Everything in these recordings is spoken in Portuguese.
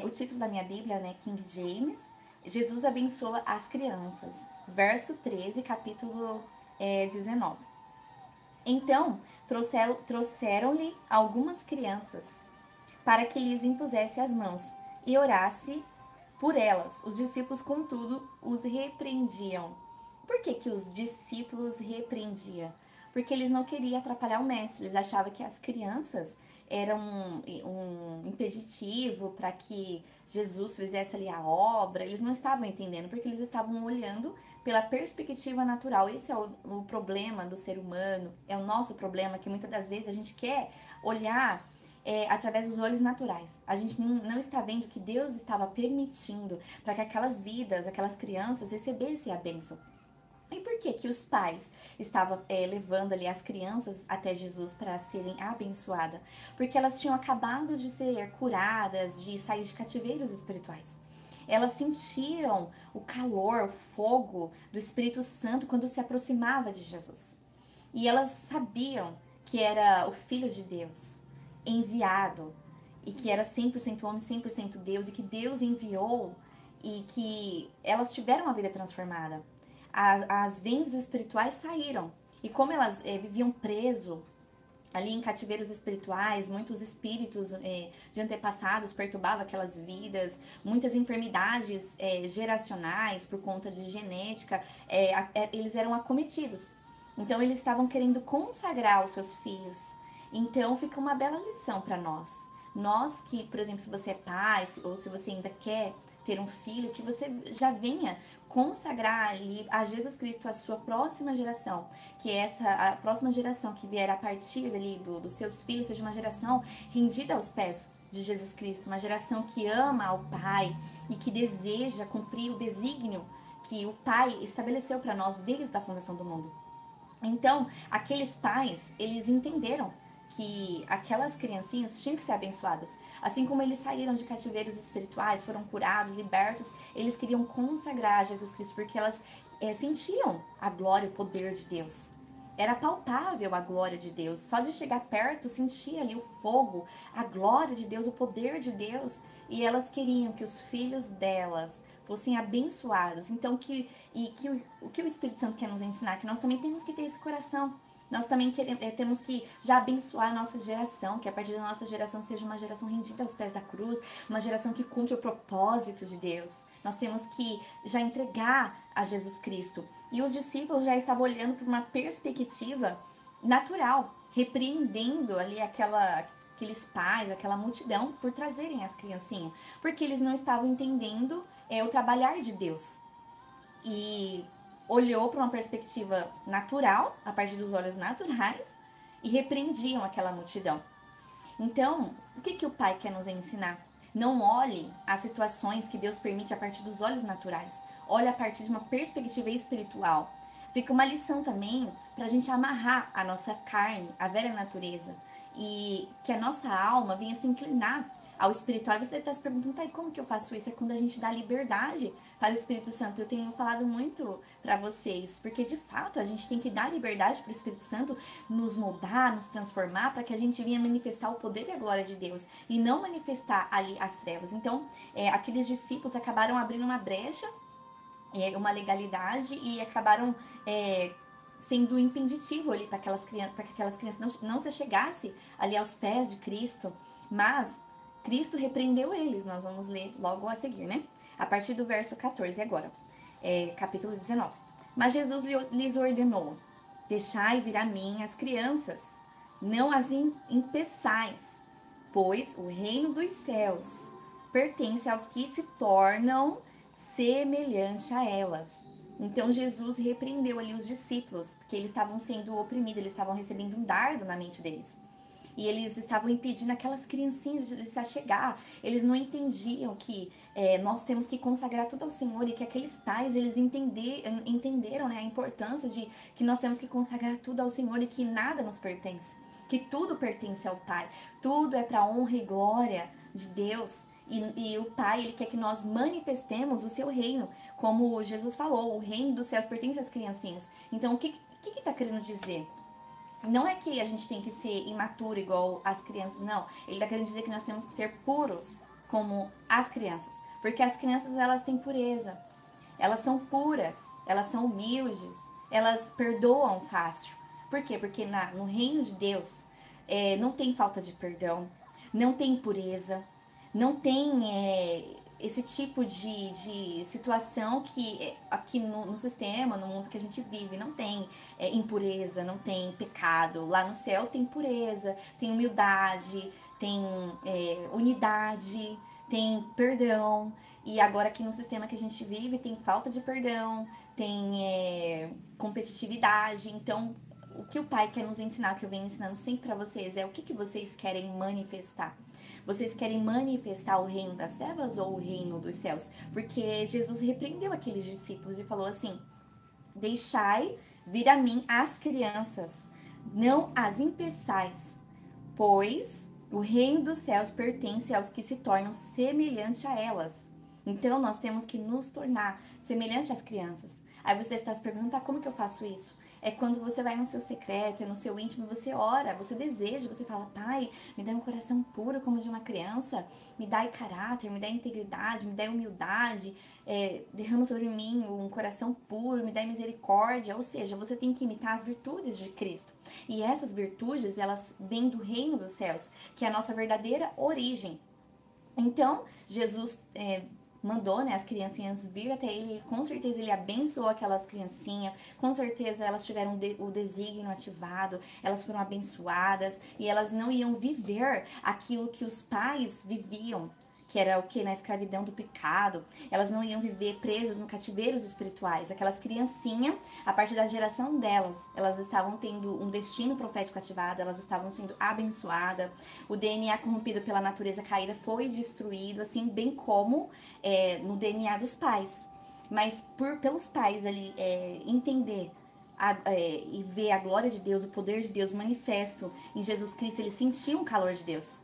o título da minha Bíblia, né, King James, Jesus abençoa as crianças, verso 13, capítulo 19. Então, trouxeram-lhe algumas crianças, para que lhes impusesse as mãos, e orasse por elas. Os discípulos, contudo, os repreendiam. Por que que os discípulos repreendiam? Porque eles não queriam atrapalhar o mestre, eles achavam que as crianças eram um impeditivo para que Jesus fizesse ali a obra. Eles não estavam entendendo, porque eles estavam olhando pela perspectiva natural. Esse é o problema do ser humano, é o nosso problema, que muitas das vezes a gente quer olhar através dos olhos naturais. A gente não está vendo que Deus estava permitindo para que aquelas vidas, aquelas crianças recebessem a bênção. E por que que os pais estavam levando ali as crianças até Jesus para serem abençoadas? Porque elas tinham acabado de ser curadas, de sair de cativeiros espirituais. Elas sentiam o calor, o fogo do Espírito Santo quando se aproximava de Jesus. E elas sabiam que era o Filho de Deus, enviado, e que era 100% homem, 100% Deus, e que Deus enviou, e que elas tiveram uma vida transformada. As vendas espirituais saíram. E como elas viviam preso ali em cativeiros espirituais, muitos espíritos de antepassados perturbavam aquelas vidas, muitas enfermidades geracionais por conta de genética, eles eram acometidos. Então eles estavam querendo consagrar os seus filhos. Então fica uma bela lição para nós. Nós que, por exemplo, se você é pai, ou se você ainda quer ter um filho, que você já venha consagrar ali a Jesus Cristo a sua próxima geração, que a próxima geração que vier a partir dali dos seus filhos seja uma geração rendida aos pés de Jesus Cristo, uma geração que ama ao Pai e que deseja cumprir o desígnio que o Pai estabeleceu para nós desde a fundação do mundo. Então, aqueles pais, eles entenderam que aquelas criancinhas tinham que ser abençoadas. Assim como eles saíram de cativeiros espirituais, foram curados, libertos, eles queriam consagrar a Jesus Cristo, porque elas sentiam a glória e o poder de Deus. Era palpável a glória de Deus. Só de chegar perto, sentia ali o fogo, a glória de Deus, o poder de Deus. E elas queriam que os filhos delas fossem abençoados. Então, o que o Espírito Santo quer nos ensinar? Que nós também temos que ter esse coração. Nós também temos que já abençoar a nossa geração, que a partir da nossa geração seja uma geração rendida aos pés da cruz, uma geração que cumpre o propósito de Deus. Nós temos que já entregar a Jesus Cristo. E os discípulos já estavam olhando para uma perspectiva natural, repreendendo ali aqueles pais, aquela multidão, por trazerem as criancinhas, porque eles não estavam entendendo o trabalhar de Deus. E olhou para uma perspectiva natural, a partir dos olhos naturais, e repreendiam aquela multidão. Então, o que o Pai quer nos ensinar? Não olhe as situações que Deus permite a partir dos olhos naturais. Olhe a partir de uma perspectiva espiritual. Fica uma lição também para a gente amarrar a nossa carne, a velha natureza, e que a nossa alma venha se inclinar ao espiritual. E você deve estar se perguntando, tá, e como que eu faço isso? É quando a gente dá liberdade para o Espírito Santo. Eu tenho falado muito para vocês, porque de fato a gente tem que dar liberdade para o Espírito Santo nos moldar, nos transformar, para que a gente venha manifestar o poder e a glória de Deus e não manifestar ali as trevas. Então, aqueles discípulos acabaram abrindo uma brecha, uma legalidade, e acabaram sendo impeditivo ali para que aquelas crianças não se chegassem ali aos pés de Cristo. Mas Cristo repreendeu eles. Nós vamos ler logo a seguir, né? A partir do verso 14 agora, capítulo 19. Mas Jesus lhes ordenou: deixai vir a mim as crianças, não as impeçais, pois o reino dos céus pertence aos que se tornam semelhante a elas. Então Jesus repreendeu ali os discípulos, porque eles estavam sendo oprimidos, eles estavam recebendo um dardo na mente deles. E eles estavam impedindo aquelas criancinhas de se achegar. Eles não entendiam que nós temos que consagrar tudo ao Senhor, e que aqueles pais, eles entenderam, né, a importância de que nós temos que consagrar tudo ao Senhor e que nada nos pertence. Que tudo pertence ao Pai. Tudo é para a honra e glória de Deus. E o Pai, Ele quer que nós manifestemos o seu reino. Como Jesus falou, o reino dos céus pertence às criancinhas. Então, o que está querendo dizer? Não é que a gente tem que ser imaturo igual as crianças, não. Ele está querendo dizer que nós temos que ser puros. como as crianças, porque as crianças elas têm pureza, elas são puras, elas são humildes, elas perdoam fácil. Por quê? Porque no reino de Deus não tem falta de perdão, não tem impureza, não tem esse tipo de situação que aqui no sistema, no mundo que a gente vive, não tem impureza, não tem pecado. Lá no céu tem pureza, tem humildade, tem unidade, tem perdão. E agora aqui no sistema que a gente vive tem falta de perdão, tem competitividade. Então, o que o Pai quer nos ensinar, que eu venho ensinando sempre para vocês, é o que vocês querem manifestar. Vocês querem manifestar o reino das trevas ou o reino dos céus? Porque Jesus repreendeu aqueles discípulos e falou assim: deixai vir a mim as crianças, não as impeçais, pois o reino dos céus pertence aos que se tornam semelhante a elas. Então, nós temos que nos tornar semelhante às crianças. Aí você deve estar se perguntando, tá, como que eu faço isso? É quando você vai no seu secreto, no seu íntimo, você ora, você deseja, você fala: Pai, me dá um coração puro como de uma criança, me dá caráter, me dá integridade, me dá humildade, derrama sobre mim um coração puro, me dá misericórdia. Ou seja, você tem que imitar as virtudes de Cristo. E essas virtudes, elas vêm do reino dos céus, que é a nossa verdadeira origem. Então, Jesus mandou, né, as criancinhas vir até ele, com certeza ele abençoou aquelas criancinhas, com certeza elas tiveram o desígnio ativado, elas foram abençoadas e elas não iam viver aquilo que os pais viviam, que era o que? Na escravidão do pecado. Elas não iam viver presas no cativeiros espirituais. Aquelas criancinhas, a partir da geração delas, elas estavam tendo um destino profético ativado, elas estavam sendo abençoadas. O DNA corrompido pela natureza caída foi destruído, assim bem como no DNA dos pais. Mas pelos pais ali entender e ver a glória de Deus, o poder de Deus manifesto em Jesus Cristo, eles sentiam o calor de Deus.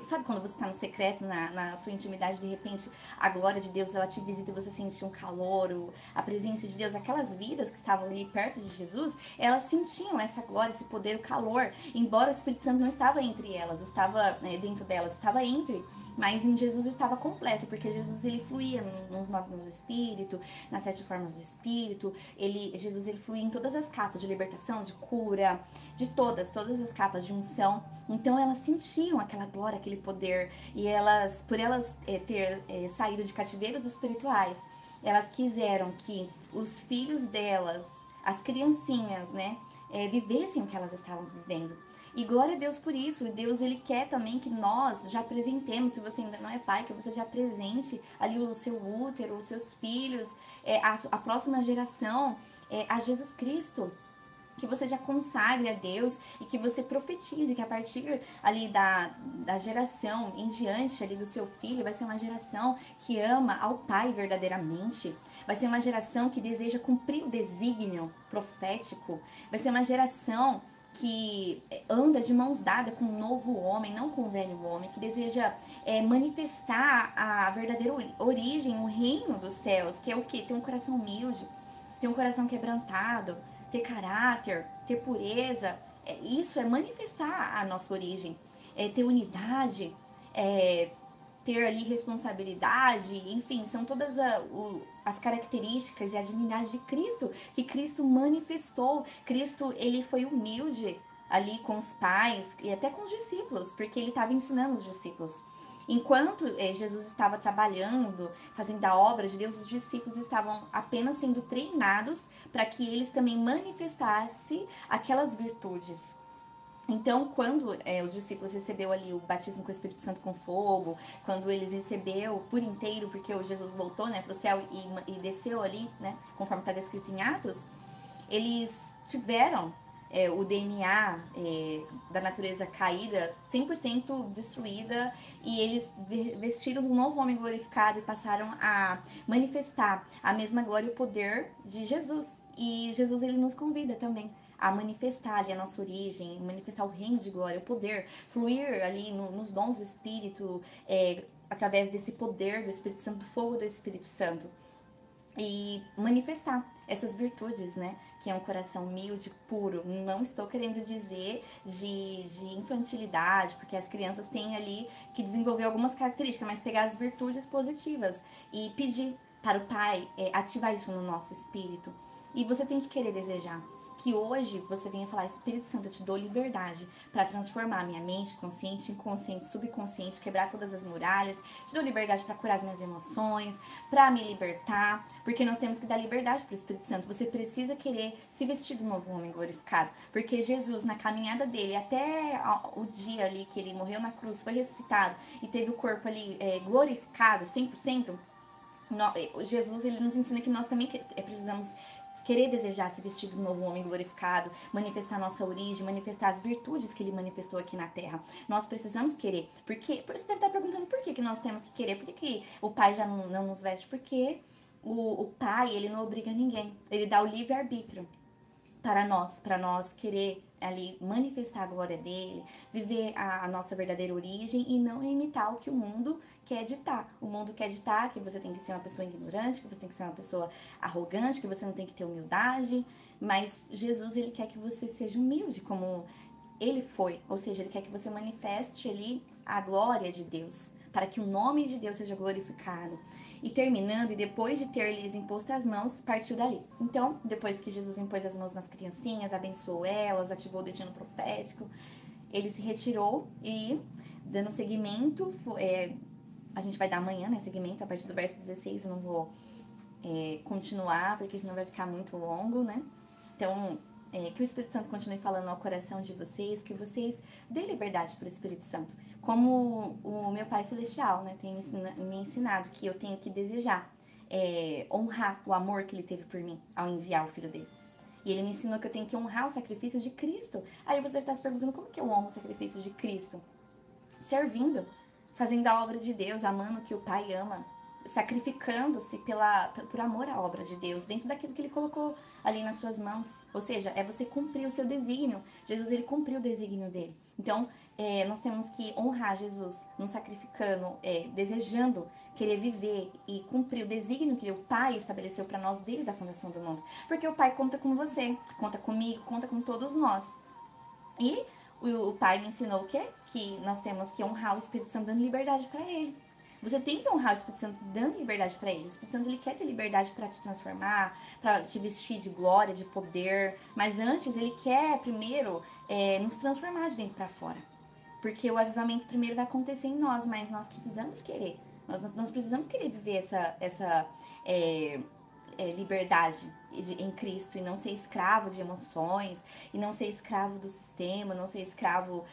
Sabe quando você está no secreto, na sua intimidade, de repente a glória de Deus ela te visita e você sente um calor, a presença de Deus, aquelas vidas que estavam ali perto de Jesus, elas sentiam essa glória, esse poder, o calor, embora o Espírito Santo não estava entre elas, estava dentro delas, estava entre, mas em Jesus estava completo, porque Jesus ele fluía nos 9 dons do Espírito, nas 7 formas do Espírito, Jesus ele fluía em todas as capas de libertação, de cura, de todas as capas de unção. Então elas sentiam aquela glória, aquele poder, e elas, por elas ter saído de cativeiros espirituais, elas quiseram que os filhos delas, as criancinhas, né, vivessem o que elas estavam vivendo. E glória a Deus por isso. E Deus ele quer também que nós já apresentemos, se você ainda não é pai, que você já apresente ali o seu útero, os seus filhos, a próxima geração a Jesus Cristo. Que você já consagre a Deus e que você profetize que a partir ali da geração em diante ali do seu filho vai ser uma geração que ama ao Pai verdadeiramente, vai ser uma geração que deseja cumprir o desígnio profético, vai ser uma geração que anda de mãos dadas com um novo homem, não com um velho homem, que deseja manifestar a verdadeira origem, o reino dos céus, que é o quê? Ter um coração humilde, ter um coração quebrantado, ter caráter, ter pureza. Isso é manifestar a nossa origem, ter unidade, ter ali responsabilidade, enfim, são todas as características e a divindade de Cristo, que Cristo manifestou. Cristo, ele foi humilde ali com os pais e até com os discípulos, porque ele estava ensinando os discípulos. Enquanto Jesus estava trabalhando, fazendo a obra de Deus, os discípulos estavam apenas sendo treinados para que eles também manifestassem aquelas virtudes. Então, quando os discípulos receberam ali o batismo com o Espírito Santo com fogo, quando eles receberam por inteiro, porque o Jesus voltou, né, para o céu e desceu ali, né, conforme está descrito em Atos, eles tiveram o DNA da natureza caída 100% destruída, e eles vestiram um novo homem glorificado e passaram a manifestar a mesma glória e o poder de Jesus. E Jesus ele nos convida também a manifestar ali a nossa origem, manifestar o reino de glória, o poder, fluir ali nos dons do Espírito, através desse poder do Espírito Santo, do fogo do Espírito Santo. e manifestar essas virtudes, né? Que é um coração humilde, puro. Não estou querendo dizer de infantilidade, porque as crianças têm ali que desenvolver algumas características, mas pegar as virtudes positivas e pedir para o Pai ativar isso no nosso espírito. E você tem que querer desejar. Que hoje você venha falar, Espírito Santo, eu te dou liberdade para transformar minha mente consciente, inconsciente, subconsciente, quebrar todas as muralhas, te dou liberdade para curar as minhas emoções, para me libertar, porque nós temos que dar liberdade para o Espírito Santo. Você precisa querer se vestir do novo homem glorificado, porque Jesus, na caminhada dele, até o dia ali que ele morreu na cruz, foi ressuscitado e teve o corpo ali glorificado, 100%, Jesus, ele nos ensina que nós também precisamos querer desejar se vestir do novo homem glorificado, manifestar nossa origem, manifestar as virtudes que ele manifestou aqui na terra. Nós precisamos querer. Porque, por isso você deve estar perguntando por que nós temos que querer. Por que o pai já não nos veste? Porque o pai, ele não obriga ninguém. Ele dá o livre-arbítrio para nós querer ali manifestar a glória dele, viver a nossa verdadeira origem e não imitar o que o mundo quer ditar. O mundo quer ditar que você tem que ser uma pessoa ignorante, que você tem que ser uma pessoa arrogante, que você não tem que ter humildade, mas Jesus, ele quer que você seja humilde como ele foi, ou seja, ele quer que você manifeste ali a glória de Deus, para que o nome de Deus seja glorificado. E terminando, e depois de ter lhes imposto as mãos, partiu dali. Então, depois que Jesus impôs as mãos nas criancinhas, abençoou elas, ativou o destino profético, ele se retirou e, dando seguimento, a gente vai dar amanhã, né, seguimento, a partir do verso 16, eu não vou continuar, porque senão vai ficar muito longo, né? Então, que o Espírito Santo continue falando ao coração de vocês, que vocês dêem liberdade para o Espírito Santo. Como o meu Pai Celestial, né, tem me ensinado que eu tenho que desejar, honrar o amor que ele teve por mim ao enviar o Filho dele. E ele me ensinou que eu tenho que honrar o sacrifício de Cristo. Aí você deve estar se perguntando, como que eu honro o sacrifício de Cristo? Servindo, fazendo a obra de Deus, amando o que o Pai ama, sacrificando-se por amor à obra de Deus, dentro daquilo que ele colocou ali nas suas mãos. Ou seja, é você cumprir o seu desígnio. Jesus, ele cumpriu o desígnio dele. Então, nós temos que honrar Jesus, nos sacrificando, desejando querer viver e cumprir o desígnio que o Pai estabeleceu para nós desde a fundação do mundo. Porque o Pai conta com você, conta comigo, conta com todos nós. E o Pai me ensinou o quê? Que nós temos que honrar o Espírito Santo dando liberdade para ele. Você tem que honrar o Espírito Santo dando liberdade para ele. O Espírito Santo, ele quer ter liberdade para te transformar, para te vestir de glória, de poder. Mas antes, ele quer primeiro nos transformar de dentro para fora. Porque o avivamento primeiro vai acontecer em nós, mas nós precisamos querer. Nós precisamos querer viver essa liberdade em Cristo e não ser escravo de emoções, e não ser escravo do sistema, não ser escravo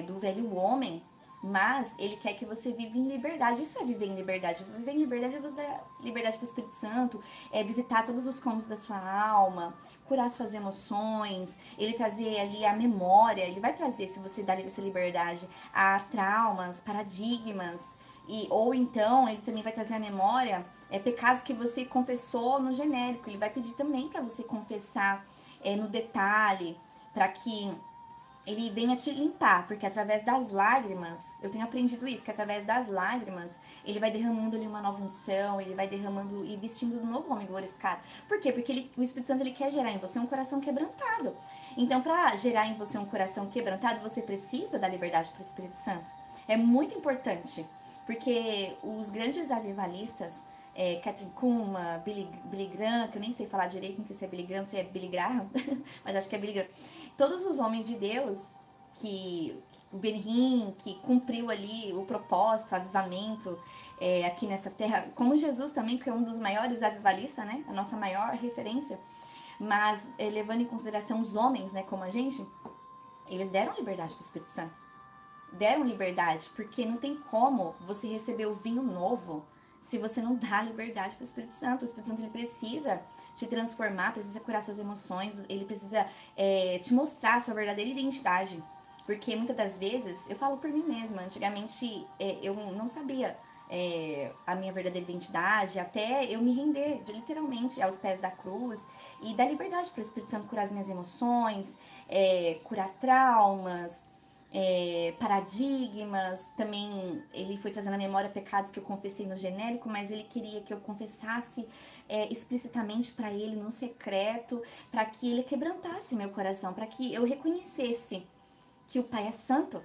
do velho homem. Mas ele quer que você viva em liberdade. Isso é viver em liberdade. Viver em liberdade é você dar liberdade para o Espírito Santo, visitar todos os cômodos da sua alma, curar suas emoções, ele trazer ali a memória. Ele vai trazer, se você dar essa liberdade, a traumas, paradigmas. Ou então ele também vai trazer a memória pecados que você confessou no genérico. Ele vai pedir também para você confessar no detalhe, para que ele venha te limpar, porque através das lágrimas, eu tenho aprendido isso, que através das lágrimas, ele vai derramando ali uma nova unção, ele vai derramando e vestindo um novo homem glorificado. Por quê? Porque o Espírito Santo, ele quer gerar em você um coração quebrantado. Então, para gerar em você um coração quebrantado, você precisa dar liberdade para o Espírito Santo. É muito importante, porque os grandes avivalistas, Kathryn Kuhlman, Billy Graham, que eu nem sei falar direito, não sei se é Billy Graham, se é Billy Graham, mas acho que é Billy Graham. Todos os homens de Deus, o Benihim, que cumpriu ali o propósito, o avivamento aqui nessa terra, como Jesus também, que é um dos maiores avivalistas, né? A nossa maior referência, mas levando em consideração os homens, né, como a gente, eles deram liberdade para o Espírito Santo. Deram liberdade, porque não tem como você receber o vinho novo se você não dá liberdade para o Espírito Santo. O Espírito Santo, ele precisa te transformar, precisa curar suas emoções, ele precisa te mostrar a sua verdadeira identidade. Porque muitas das vezes, eu falo por mim mesma, antigamente eu não sabia a minha verdadeira identidade, até eu me render literalmente aos pés da cruz e dar liberdade para o Espírito Santo curar as minhas emoções, curar traumas, paradigmas. Também ele foi trazendo à memória pecados que eu confessei no genérico, mas ele queria que eu confessasse explicitamente para ele no secreto, para que ele quebrantasse meu coração, para que eu reconhecesse que o Pai é santo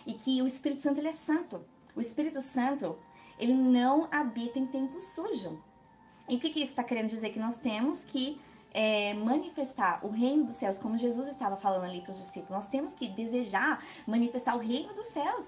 e que o Espírito Santo ele é santo. O Espírito Santo, ele não habita em templo sujo. E o que isso está querendo dizer? Que nós temos que manifestar o reino dos céus, como Jesus estava falando ali para os discípulos. Nós temos que desejar manifestar o reino dos céus,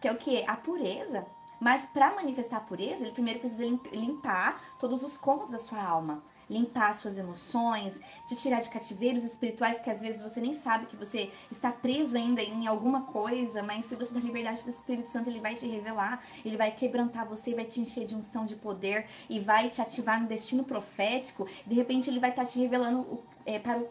que é o que? A pureza. Mas para manifestar a pureza, ele primeiro precisa limpar todos os cômodos da sua alma. Limpar suas emoções, te tirar de cativeiros espirituais, porque às vezes você nem sabe que você está preso ainda em alguma coisa, mas se você dá liberdade para o Espírito Santo, ele vai te revelar, ele vai quebrantar você, vai te encher de unção de poder e vai te ativar no destino profético. De repente ele vai estar te revelando para o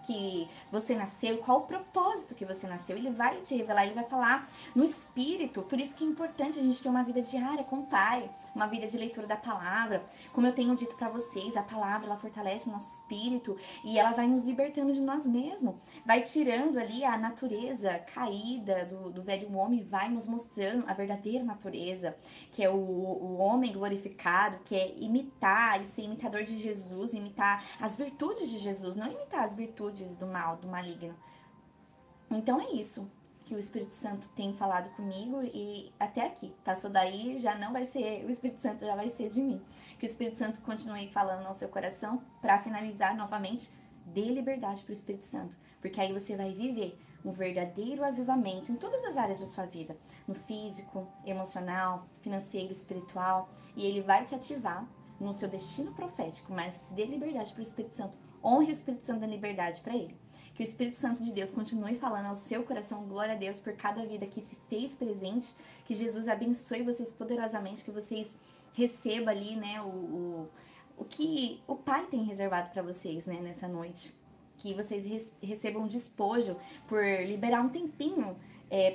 que você nasceu, qual o propósito que você nasceu. Ele vai te revelar, ele vai falar no Espírito. Por isso que é importante a gente ter uma vida diária com o Pai, uma vida de leitura da palavra. Como eu tenho dito para vocês, a palavra ela fortalece o nosso espírito e ela vai nos libertando de nós mesmos, vai tirando ali a natureza caída do velho homem, vai nos mostrando a verdadeira natureza, que é o homem glorificado, que é imitar e ser imitador de Jesus, imitar as virtudes de Jesus, não imitar as virtudes do mal, do maligno. Então é isso que o Espírito Santo tem falado comigo e até aqui. Passou daí, já não vai ser, o Espírito Santo já vai ser de mim. Que o Espírito Santo continue falando ao seu coração. Para finalizar novamente, dê liberdade para o Espírito Santo, porque aí você vai viver um verdadeiro avivamento em todas as áreas da sua vida, no físico, emocional, financeiro, espiritual, e ele vai te ativar no seu destino profético, mas dê liberdade para o Espírito Santo. Honre o Espírito Santo da liberdade para ele. Que o Espírito Santo de Deus continue falando ao seu coração, glória a Deus por cada vida que se fez presente, que Jesus abençoe vocês poderosamente, que vocês recebam ali, né, o que o Pai tem reservado para vocês, né, nessa noite. Que vocês recebam despojo por liberar um tempinho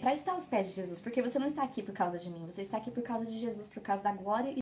para estar aos pés de Jesus, porque você não está aqui por causa de mim, você está aqui por causa de Jesus, por causa da glória e